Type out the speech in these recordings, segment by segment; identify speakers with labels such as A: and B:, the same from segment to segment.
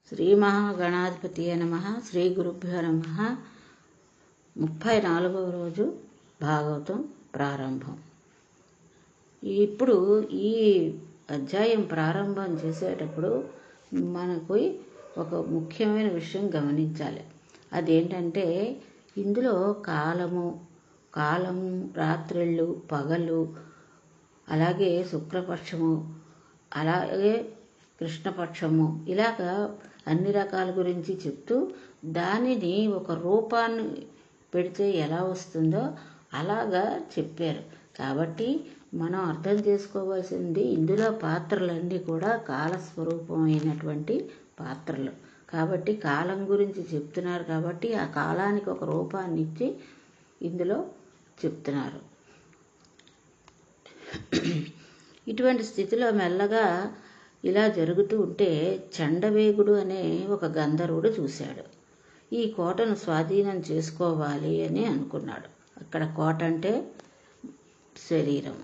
A: శ్రీ మహాగణాధిపతియే నమః. శ్రీ గురుభ్యో నమః. 34వ రోజు భాగవతం ప్రారంభం. ఇప్పుడు ఈ అధ్యాయం ప్రారంభం చేసేటప్పుడు మనకు ఒక ముఖ్యమైన విషయం గమనించాలి. అదేంటంటే ఇందులో కాలము, రాత్రిళ్ళు, పగలు, అలాగే శుక్లపక్షము, అలాగే కృష్ణపక్షము, ఇలాగా అన్ని రకాల గురించి చెప్తూ దానిని ఒక రూపాన్ని పెడితే ఎలా వస్తుందో అలాగా చెప్పారు. కాబట్టి మనం అర్థం చేసుకోవాల్సింది ఇందులో పాత్రలన్నీ కూడా కాలస్వరూపమైనటువంటి పాత్రలు. కాబట్టి కాలం గురించి చెప్తున్నారు కాబట్టి ఆ కాలానికి ఒక రూపాన్ని ఇచ్చి ఇందులో చెప్తున్నారు. ఇటువంటి స్థితిలో మెల్లగా ఇలా జరుగుతూ ఉంటే చండవేగుడు అనే ఒక గంధర్వుడు చూశాడు. ఈ కోటను స్వాధీనం చేసుకోవాలి అని అనుకున్నాడు. అక్కడ కోట అంటే శరీరం.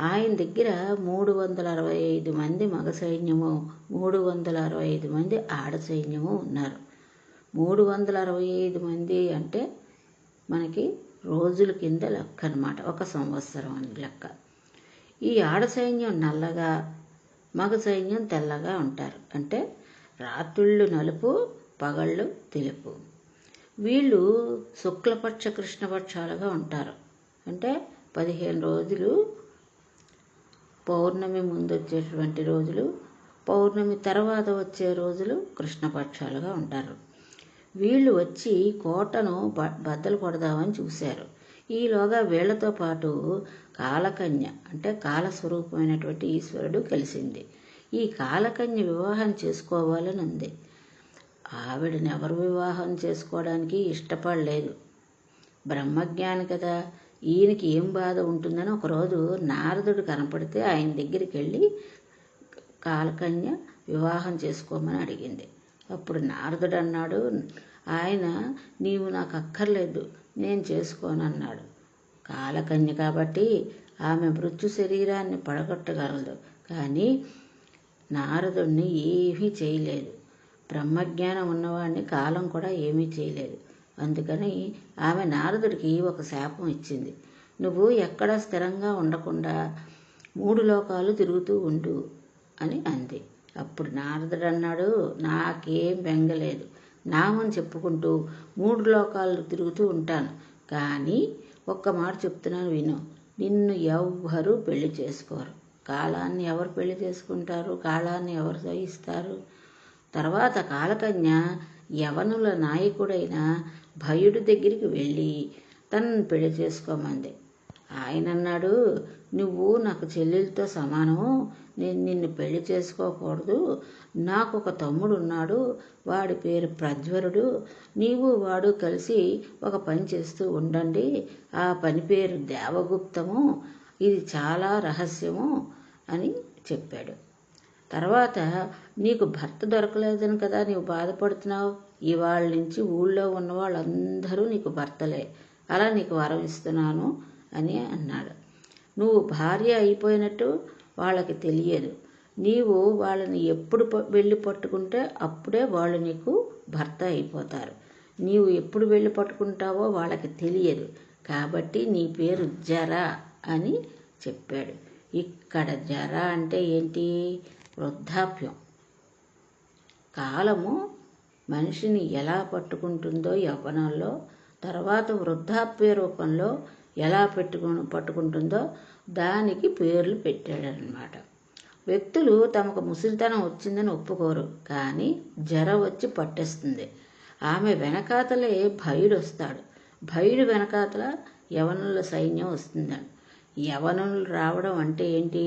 A: ఆయన దగ్గర 365 మంది మగ సైన్యము, 365 మంది ఆడ సైన్యము ఉన్నారు. 365 మంది అంటే మనకి రోజుల కింద లెక్క అన్నమాట, ఒక సంవత్సరం అని లెక్క. ఈ ఆడ సైన్యం నల్లగా, మగ సైన్యం తెల్లగా ఉంటారు. అంటే రాత్రుళ్ళు నలుపు, పగళ్ళు తెలుపు. వీళ్ళు శుక్లపక్ష కృష్ణపక్షాలుగా ఉంటారు. అంటే 15 రోజులు, పౌర్ణమి ముందు వచ్చేటువంటి రోజులు, పౌర్ణమి తర్వాత వచ్చే రోజులు కృష్ణపక్షాలుగా ఉంటారు. వీళ్ళు వచ్చి కోటను బద్దలు కొడదామని చూశారు. ఈలోగా వీళ్లతో పాటు కాలకన్య అంటే కాలస్వరూపమైనటువంటి ఈశ్వరుడు కలిసింది. ఈ కాలకన్య వివాహం చేసుకోవాలని ఉంది. ఆవిడని ఎవరు వివాహం చేసుకోవడానికి ఇష్టపడలేదు. బ్రహ్మజ్ఞాని కదా, ఈయనకి ఏం బాధ ఉంటుందని ఒకరోజు నారదుడు కనపడితే ఆయన దగ్గరికి వెళ్ళి కాలకన్య వివాహం చేసుకోమని అడిగింది. అప్పుడు నారదుడు అన్నాడు, ఆయన నీవు నాకు అక్కర్లేదు, నేను చేసుకోనన్నాడు. కాలకన్య కాబట్టి ఆమె మృత్యు శరీరాన్ని పడగొట్టగలదు, కానీ నారదుడిని ఏమీ చేయలేదు. బ్రహ్మజ్ఞానం ఉన్నవాడిని కాలం కూడా ఏమీ చేయలేదు. అందుకని ఆమె నారదుడికి ఒక శాపం ఇచ్చింది. నువ్వు ఎక్కడ స్థిరంగా ఉండకుండా 3 లోకాలు తిరుగుతూ ఉండు అని అంది. అప్పుడు నారదుడు అన్నాడు, నాకేం బెంగలేదు, నామని చెప్పుకుంటూ 3 లోకాలు తిరుగుతూ ఉంటాను. కానీ ఒక్క మాట చెప్తున్నాను విను, నిన్ను ఎవ్వరూ పెళ్లి చేసుకోరు. కాలాన్ని ఎవరు పెళ్లి చేసుకుంటారు? కాలాన్ని ఎవరు సహిస్తారు? తర్వాత కాలకన్య యవనుల నాయకుడైన భయుడి దగ్గరికి వెళ్ళి తనను పెళ్లి చేసుకోమంది. ఆయన అన్నాడు, నువ్వు నాకు చెల్లెలతో సమానము, నేను నిన్ను పెళ్లి చేసుకోకూడదు. నాకు ఒక తమ్ముడు ఉన్నాడు, వాడి పేరు ప్రజ్వరుడు. నీవు వాడు కలిసి ఒక పని చేస్తూ ఉండండి. ఆ పని పేరు దేవగుప్తము, ఇది చాలా రహస్యము అని చెప్పాడు. తర్వాత నీకు భర్త దొరకలేదని కదా నీవు బాధపడుతున్నావు, ఇవాళ నుంచి ఊళ్ళో ఉన్న వాళ్ళందరూ నీకు భర్తలే, అలా నీకు వరం ఇస్తున్నాను అని అన్నాడు. నువ్వు భార్య అయిపోయినట్టు వాళ్ళకి తెలియదు. నీవు వాళ్ళని ఎప్పుడు వెళ్ళి పట్టుకుంటే అప్పుడే వాళ్ళు నీకు భర్త అయిపోతారు. నీవు ఎప్పుడు వెళ్ళి పట్టుకుంటావో వాళ్ళకి తెలియదు. కాబట్టి నీ పేరు జర అని చెప్పాడు. ఇక్కడ జర అంటే ఏంటి? వృద్ధాప్యం. కాలము మనిషిని ఎలా పట్టుకుంటుందో యవ్వనంలో, తర్వాత వృద్ధాప్య రూపంలో ఎలా పట్టుకుంటుందో దానికి పేర్లు పెట్టాడనమాట. వ్యక్తులు తమకు ముసలితనం వచ్చిందని ఒప్పుకోరు, కానీ జర వచ్చి పట్టేస్తుంది. ఆమె వెనకాతలే భయుడు వస్తాడు. భయుడు వెనకాతల యవనుల సైన్యం వస్తుందని. యవనులు రావడం అంటే ఏంటి?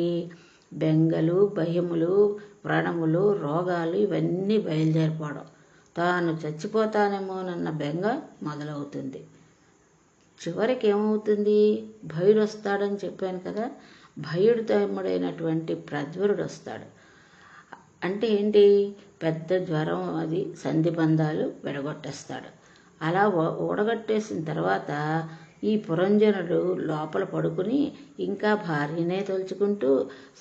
A: బెంగలు, భయములు, వ్రణములు, రోగాలు ఇవన్నీ బయలుదేరిపోవడం. తాను చచ్చిపోతానేమోనన్న బెంగ మొదలవుతుంది. చివరికి ఏమవుతుంది? భయుడు వస్తాడని చెప్పాను కదా, భయుడు తమ్ముడైనటువంటి ప్రజ్వరుడు వస్తాడు. అంటే ఏంటి? పెద్ద జ్వరం, అది సంధిబంధాలు విడగొట్టేస్తాడు. అలా ఊడగట్టేసిన తర్వాత ఈ పురంజనుడు లోపల పడుకుని ఇంకా భార్యనే తలుచుకుంటూ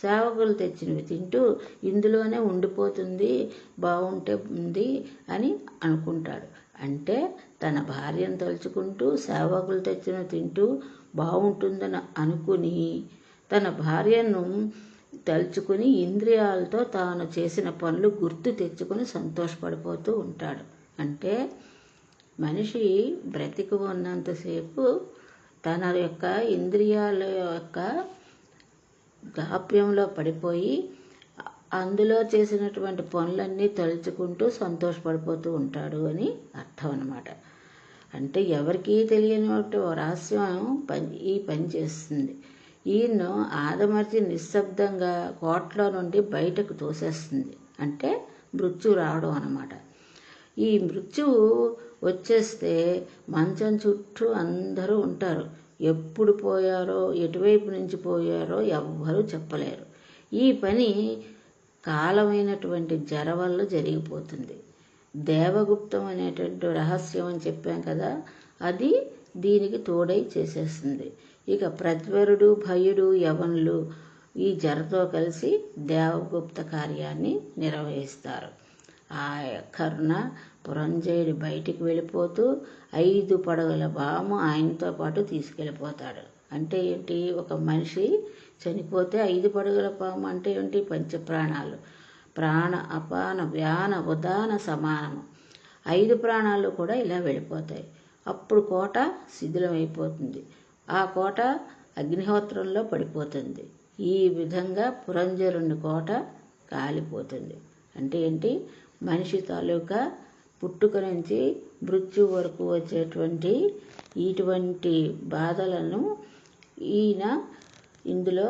A: సేవకులు తెచ్చినవి తింటూ ఇందులోనే ఉండిపోతుంది, బాగుంటే ఉంది అని అనుకుంటాడు. అంటే తన భార్యను తలుచుకుంటూ సేవకులు తెచ్చినవి తింటూ బాగుంటుందని అనుకుని తన భార్యను తలుచుకుని ఇంద్రియాలతో తాను చేసిన పనులు గుర్తు తెచ్చుకుని సంతోషపడిపోతూ ఉంటాడు. అంటే మనిషి బ్రతికి ఉన్నంతసేపు తన యొక్క ఇంద్రియాల యొక్క గాప్యంలో పడిపోయి అందులో చేసినటువంటి పనులన్నీ తలుచుకుంటూ సంతోషపడిపోతూ ఉంటాడు అని అర్థం అన్నమాట. అంటే ఎవరికీ తెలియని రహస్యం ఈ పని చేస్తుంది. ఈయన్ను ఆదమర్చి నిశ్శబ్దంగా కోటలో నుండి బయటకు తోసేస్తుంది. అంటే మృత్యు రావడం అన్నమాట. ఈ మృత్యువు వచ్చేస్తే మంచం చుట్టూ అందరూ ఉంటారు. ఎప్పుడు పోయారో ఎటువైపు నుంచి పోయారో ఎవ్వరూ చెప్పలేరు. ఈ పని కాలమైనటువంటి జర వల్ల జరిగిపోతుంది. దేవగుప్తం అనేటువంటి రహస్యం అని చెప్పాం కదా, అది దీనికి తోడై చేసేస్తుంది. ఇక ప్రజ్వరుడు, భయుడు, యవనులు ఈ జరతో కలిసి దేవగుప్త కార్యాన్ని నిర్వహిస్తారు. ఆ కరుణ పురంజయుడు బయటికి వెళ్ళిపోతూ 5 పడగల బాము ఆయనతో పాటు తీసుకెళ్ళిపోతాడు. అంటే ఏంటి? ఒక మనిషి చనిపోతే 5 పడగల పాము అంటే ఏంటి? పంచప్రాణాలు. ప్రాణ, అపాన, వ్యాన, ఉదాన సమానము. 5 ప్రాణాలు కూడా ఇలా వెళ్ళిపోతాయి. అప్పుడు కోట శిథిలమైపోతుంది. ఆ కోట అగ్నిహోత్రంలో పడిపోతుంది. ఈ విధంగా పురంజరుని కోట కాలిపోతుంది. అంటే ఏంటి? మనిషి తాలూకా పుట్టుక నుంచి మృత్యు వరకు వచ్చేటువంటి ఇటువంటి బాధలను ఈయన ఇందులో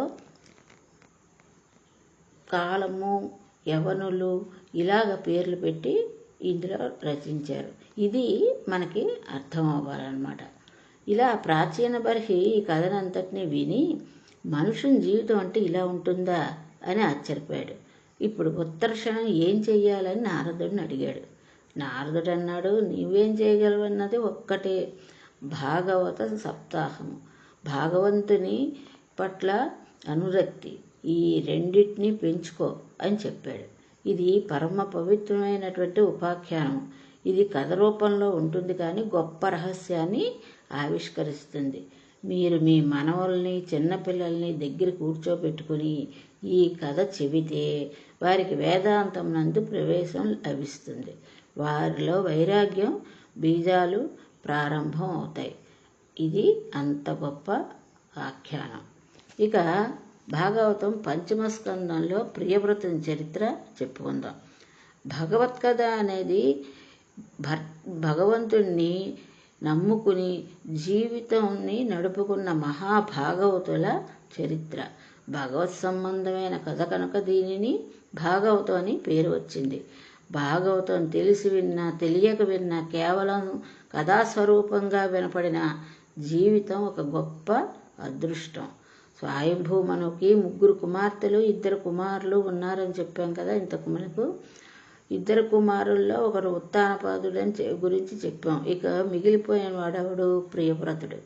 A: కాలము, యవనులు ఇలాగ పేర్లు పెట్టి ఇందులో రచించారు. ఇది మనకి అర్థం అవ్వాలన్నమాట. ఇలా ప్రాచీన బర్హి ఈ కథనంతటినీ విని మనుషుని జీవితం అంటే ఇలా ఉంటుందా అని ఆశ్చర్యపోయాడు. ఇప్పుడు ఉత్తరక్షణం ఏం చెయ్యాలని నారదుడిని అడిగాడు. నారదుడు అన్నాడు, నీవేం చేయగలవన్నది ఒక్కటే, భాగవత సప్తాహము, భగవంతుని పట్ల అనురక్తి, ఈ రెండింటినీ పెంచుకో అని చెప్పాడు. ఇది పరమ పవిత్రమైనటువంటి ఉపాఖ్యానం. ఇది కథ రూపంలో ఉంటుంది కానీ గొప్ప రహస్యాన్ని ఆవిష్కరిస్తుంది. మీరు మీ మనవల్ని, చిన్నపిల్లల్ని దగ్గర కూర్చోబెట్టుకుని ఈ కథ చెబితే వారికి వేదాంతం నందు ప్రవేశం లభిస్తుంది. వారిలో వైరాగ్యం బీజాలు ప్రారంభం అవుతాయి. ఇది అంత గొప్ప ఆఖ్యానం. ఇక భాగవతం 5వ స్కందంలో ప్రియవ్రతుని చరిత్ర చెప్పుకుందాం. భగవత్కథ అనేది భగవంతుణ్ణి నమ్ముకుని జీవితాన్ని నడుపుకున్న మహాభాగవతుల చరిత్ర. భగవత్ సంబంధమైన కథ కనుక దీనిని భాగవతం అని పేరు వచ్చింది. భాగవతం తెలిసి విన్నా తెలియక విన్నా కేవలం కథాస్వరూపంగా వినపడిన జీవితం ఒక గొప్ప అదృష్టం. స్వయంభూమనుకి 3 కుమార్తెలు 2 కుమారులు ఉన్నారని చెప్పాం కదా ఇంతకు మనకు. 2 కుమారుల్లో ఒకరు ఉత్తానపాదుడని గురించి చెప్పాం. ఇక మిగిలిపోయిన వాడెవడు? ప్రియవ్రతుడు.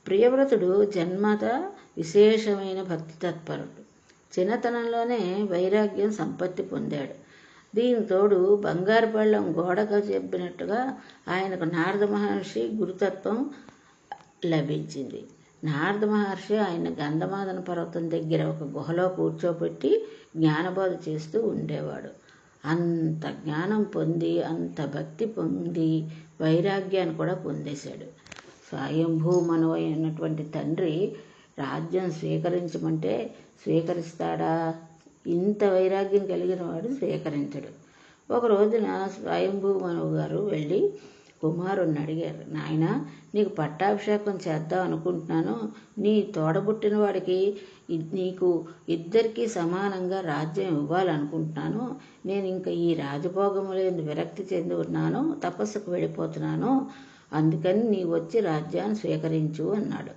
A: ప్రియవ్రతుడు జన్మత విశేషమైన భక్తి తత్పరుడు. చిన్నతనంలోనే వైరాగ్యం సంపత్తి పొందాడు. దీనితోడు బంగారు పళ్ళం గోడగా చెప్పినట్టుగా ఆయనకు నారద మహర్షి గురుతత్వం లభించింది. నారద మహర్షి ఆయన గంధమాదన పర్వతం దగ్గర ఒక గుహలో కూర్చోబెట్టి జ్ఞానబోధ చేస్తూ ఉండేవాడు. అంత జ్ఞానం పొంది, అంత భక్తి పొంది వైరాగ్యాన్ని కూడా పొందేశాడు. స్వయంభూమను అయినటువంటి తండ్రి రాజ్యం స్వీకరించమంటే స్వీకరిస్తాడా? ఇంత వైరాగ్యం కలిగిన వాడు స్వీకరించడు. ఒక రోజున స్వయంభూమనువు గారు వెళ్ళి కుమారుణ్ణి అడిగారు, నాయన నీకు పట్టాభిషేకం చేద్దాం అనుకుంటున్నాను. నీ తోడబుట్టిన వాడికి నీకు ఇద్దరికీ సమానంగా రాజ్యం ఇవ్వాలనుకుంటున్నాను. నేను ఇంకా ఈ రాజభోగములందు విరక్తి చెంది ఉన్నాను, తపస్సుకు వెళ్ళిపోతున్నాను. అందుకని నీ వచ్చి రాజ్యాన్ని స్వీకరించు అన్నాడు.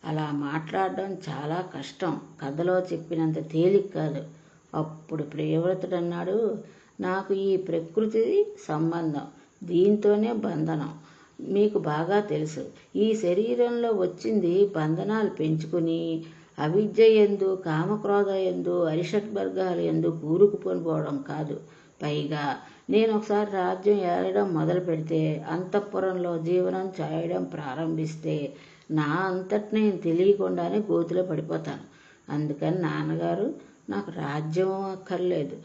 A: అలా మాట్లాడడం చాలా కష్టం, కథలో చెప్పినంత తేలిక కాదు. అప్పుడు ప్రియవ్రతుడు అన్నాడు, నాకు ఈ ప్రకృతి సంబంధం, దీంతోనే బంధనం. మీకు బాగా తెలుసు. ఈ శరీరంలో వచ్చింది బంధనాలు పెంచుకుని అవిద్య యందు, కామక్రోధ యందు, అరిషడ్వర్గాల యందు కూరుకుపోవడం కాదు. పైగా నేను ఒకసారి రాజ్యం ఏలడం మొదలు పెడితే, అంతఃపురంలో జీవనం చేయడం ప్రారంభిస్తే నా అంతట నేను తెలియకుండానే గోతిలో పడిపోతాను. అందుకని నాన్నగారు, నాకు రాజ్యం అక్కర్లేదు,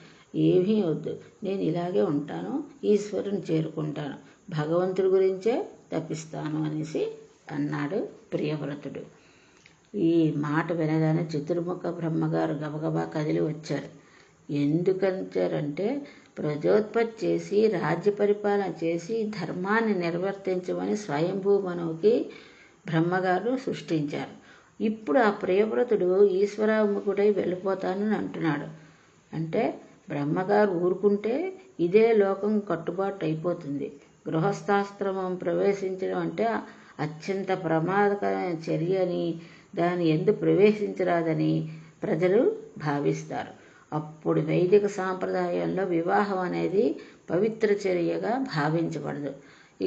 A: ఏమీ వద్దు, నేను ఇలాగే ఉంటాను, ఈశ్వరుని చేరుకుంటాను, భగవంతుడి గురించే తప్పిస్తాను అనేసి అన్నాడు ప్రియవ్రతుడు. ఈ మాట వినగానే చతుర్ముఖ బ్రహ్మగారు గబగబా కదిలి వచ్చారు. ఎందుకంటారంటే, ప్రజోత్పత్తి చేసి రాజ్య పరిపాలన చేసి ధర్మాన్ని నిర్వర్తించమని స్వయంభూ మనువుకి బ్రహ్మగారు సృష్టించారు. ఇప్పుడు ఆ ప్రియవ్రతుడు ఈశ్వరాముఖుడై వెళ్ళిపోతానని అంటున్నాడు. అంటే బ్రహ్మగారు ఊరుకుంటే ఇదే లోకం కట్టుబాటు అయిపోతుంది. గృహస్థాశ్రమం ప్రవేశించడం అంటే అత్యంత ప్రమాదకరమైన చర్య అని, దాని యందు ప్రవేశించరాదని ప్రజలు భావిస్తారు. అప్పుడు వైదిక సాంప్రదాయంలో వివాహం అనేది పవిత్ర చర్యగా భావించబడదు,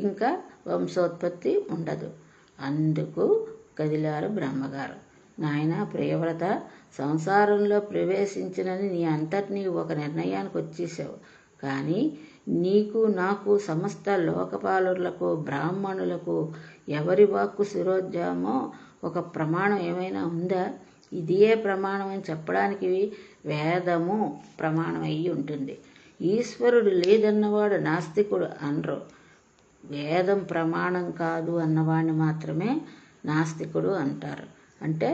A: ఇంకా వంశోత్పత్తి ఉండదు. అందుకు కదిలారు బ్రహ్మగారు. నాయన ప్రియవ్రత, సంసారంలో ప్రవేశించినని నీ అంతటి నీవు ఒక నిర్ణయానికి వచ్చేసావు. కానీ నీకు, నాకు, సమస్త లోకపాలులకు, బ్రాహ్మణులకు ఎవరి వాక్కు శిరోధ్యామో ఒక ప్రమాణం ఏమైనా ఉందా? ఇదియే ప్రమాణం అని చెప్పడానికి వేదము ప్రమాణం అయ్యి ఉంటుంది. ఈశ్వరుడు లేదన్నవాడు నాస్తికుడు అనరు. వేదం ప్రమాణం కాదు అన్నవాడిని మాత్రమే నాస్తికుడు అంటారు. అంటే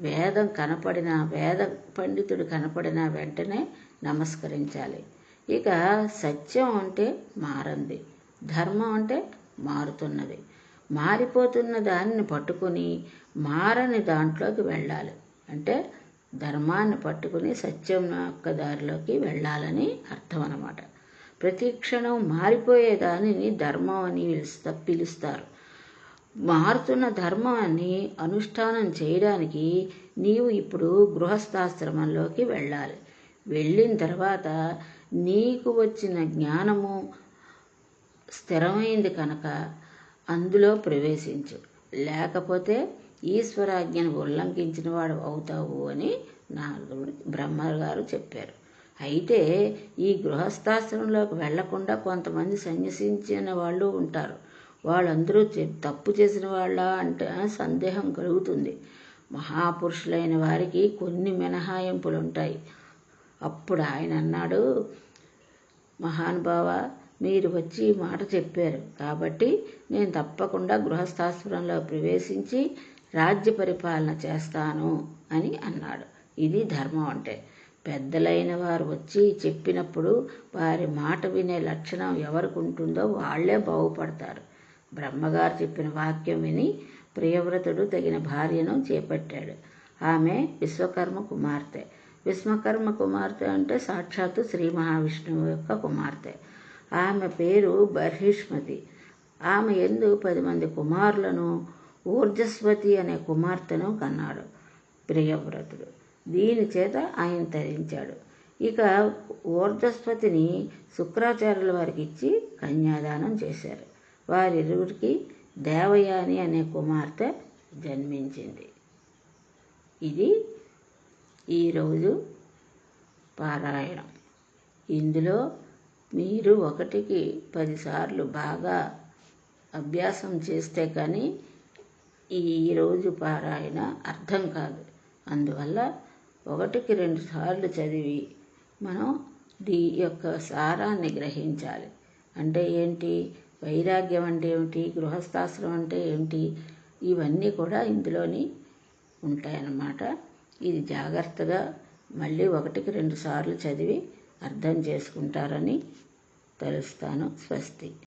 A: వేదం కనపడిన, వేద పండితుడు కనపడిన వెంటనే నమస్కరించాలి. ఇక సత్యం అంటే మారంది, ధర్మం అంటే మారుతున్నది. మారిపోతున్న దానిని పట్టుకుని మారని దాంట్లోకి వెళ్ళాలి. అంటే ధర్మాన్ని పట్టుకుని సత్యం యొక్క దారిలోకి వెళ్ళాలని అర్థం అన్నమాట. ప్రతి క్షణం మారిపోయే దానిని ధర్మం అని పిలుస్తారు. మారుతున్న ధర్మాన్ని అనుష్ఠానం చేయడానికి నీవు ఇప్పుడు గృహస్థాశ్రమంలోకి వెళ్ళాలి. వెళ్ళిన తర్వాత నీకు వచ్చిన జ్ఞానము స్థిరమైంది కనుక అందులో ప్రవేశించు, లేకపోతే ఈశ్వరాజ్ఞను ఉల్లంఘించిన వాడు అవుతావు అని నారదుడు బ్రహ్మగారు చెప్పారు. అయితే ఈ గృహస్థాశ్రమంలోకి వెళ్లకుండా కొంతమంది సన్యసించిన వాళ్ళు ఉంటారు. వాళ్ళందరూ తప్పు చేసిన వాళ్ళ అంటే సందేహం కలుగుతుంది. మహాపురుషులైన వారికి కొన్ని మినహాయింపులు ఉంటాయి. అప్పుడు ఆయన అన్నాడు, మహానుభావ, మీరు వచ్చి ఈ మాట చెప్పారు కాబట్టి నేను తప్పకుండా గృహస్థాశ్రమంలో ప్రవేశించి రాజ్య పరిపాలన చేస్తాను అని అన్నాడు. ఇది ధర్మం అంటే. పెద్దలైన వారు వచ్చి చెప్పినప్పుడు వారి మాట వినే లక్షణం ఎవరికి ఉంటుందో వాళ్లే బాగుపడతారు. బ్రహ్మగారు చెప్పిన వాక్యం విని ప్రియవ్రతుడు తగిన భార్యను చేపట్టాడు. ఆమె విశ్వకర్మ కుమార్తె. విశ్వకర్మ కుమార్తె అంటే సాక్షాత్తు శ్రీ మహావిష్ణువు యొక్క కుమార్తె. ఆమె పేరు బర్హిష్మతి. ఆమె యందు 10 మంది కుమారులను, ఊర్జస్వతి అనే కుమార్తెను కన్నాడు ప్రియవ్రతుడు. దీని చేత ఆయన తరించాడు. ఇక ఊర్జస్వతిని శుక్రాచార్యుల వారికి ఇచ్చి కన్యాదానం చేశారు. వారిరువురికి దేవయాని అనే కుమార్తె జన్మించింది. ఇది ఈరోజు పారాయణం. ఇందులో మీరు 1కి 10 సార్లు బాగా అభ్యాసం చేస్తే కానీ ఈరోజు పారాయణ అర్థం కాదు. అందువల్ల 1కి 2 సార్లు చదివి మనం దీని యొక్క సారాన్ని గ్రహించాలి. అంటే ఏంటి, వైరాగ్యం అంటే ఏమిటి, గృహస్థాశ్రమం అంటే ఏమిటి, ఇవన్నీ కూడా ఇందులోని ఉంటాయన్నమాట. ఇది జాగ్రత్తగా మళ్ళీ 1కి 2 సార్లు చదివి అర్థం చేసుకుంటారని తెలుస్తాను. స్వస్తి.